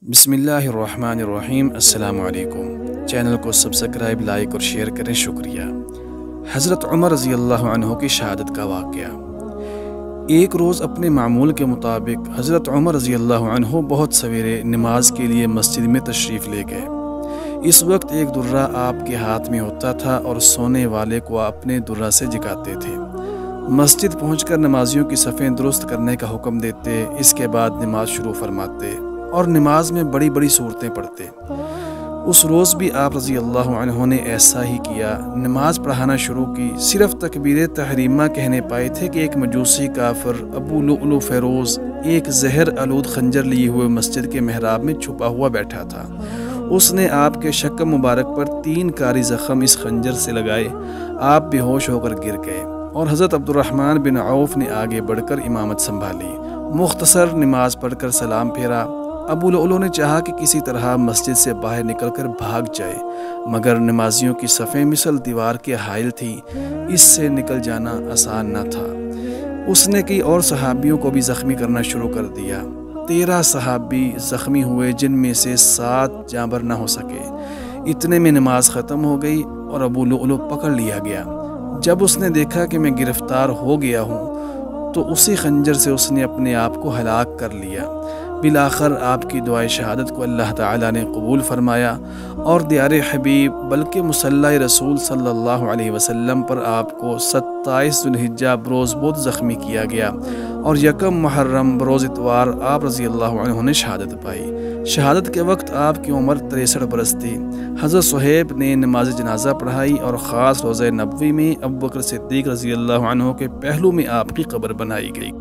بسم اللہ الرحمن الرحیم۔ السلام علیکم۔ چینل کو سبسکرائب، لائک اور شیئر کریں، شکریہ۔ حضرت عمر رضی اللہ عنہ کی شہادت کا واقعہ۔ ایک روز اپنے معمول کے مطابق حضرت عمر رضی اللہ عنہ بہت سویرے نماز کے لیے مسجد میں تشریف لے گئے۔ اس وقت ایک درہ آپ کے ہاتھ میں ہوتا تھا اور سونے والے کو اپنے درہ سے جگاتے تھے۔ مسجد پہنچ کر نمازیوں کی صفیں درست کرنے کا حکم دیتے، اس کے بعد نماز شروع فرماتے اور نماز میں بڑی بڑی صورتیں پڑھتے۔ اس روز بھی آپ رضی اللہ عنہ نے ایسا ہی کیا۔ نماز پڑھانا شروع کی، صرف تکبیر تحریمہ کہنے پائے تھے کہ ایک مجوسی کافر ابو لؤلؤ فیروز ایک زہر آلود خنجر لیے ہوئے مسجد کے محراب میں چھپا ہوا بیٹھا تھا۔ اس نے آپ کے شکم مبارک پر 3 کاری زخم اس خنجر سے لگائے۔ آپ بے ہوش ہو کر گر گئے اور حضرت عبد الرحمن بن عوف نے آگے بڑھ کر امامت سنبھالی۔ مختصر نماز پڑھ کر سلام پھیرا۔ ابو لؤلؤ نے چاہا کہ کسی طرح مسجد سے باہر نکل کر بھاگ جائے، مگر نمازیوں کی صفیں مثل دیوار کے حائل تھیں، اس سے نکل جانا آسان نہ تھا۔ اس نے کئی اور صحابیوں کو بھی زخمی کرنا شروع کر دیا۔ 13 صحابی زخمی ہوئے، جن میں سے 7 جانبر نہ ہو سکے۔ اتنے میں نماز ختم ہو گئی اور ابو لؤلؤ پکڑ لیا گیا۔ جب اس نے دیکھا کہ میں گرفتار ہو گیا ہوں تو اسی خنجر سے اس نے اپنے آپ کو ہلاک کر لیا۔ بالآخر آپ کی دعائے شہادت کو اللہ تعالیٰ نے قبول فرمایا اور دیار حبیب بلکہ مصلی رسول صلی اللہ علیہ وسلم پر آپ کو 27 ذو الحجہ بروز بدھ زخمی کیا گیا اور 1 محرم بروز اتوار آپ رضی اللہ عنہ نے شہادت پائی۔ شہادت کے وقت آپ کی عمر 63 برس تھی۔ حضرت صہیب نے نماز جنازہ پڑھائی اور خاص روضہ نبوی میں ابوبکر صدیق رضی اللہ عنہ کے پہلو میں آپ کی قبر بنائی گئی۔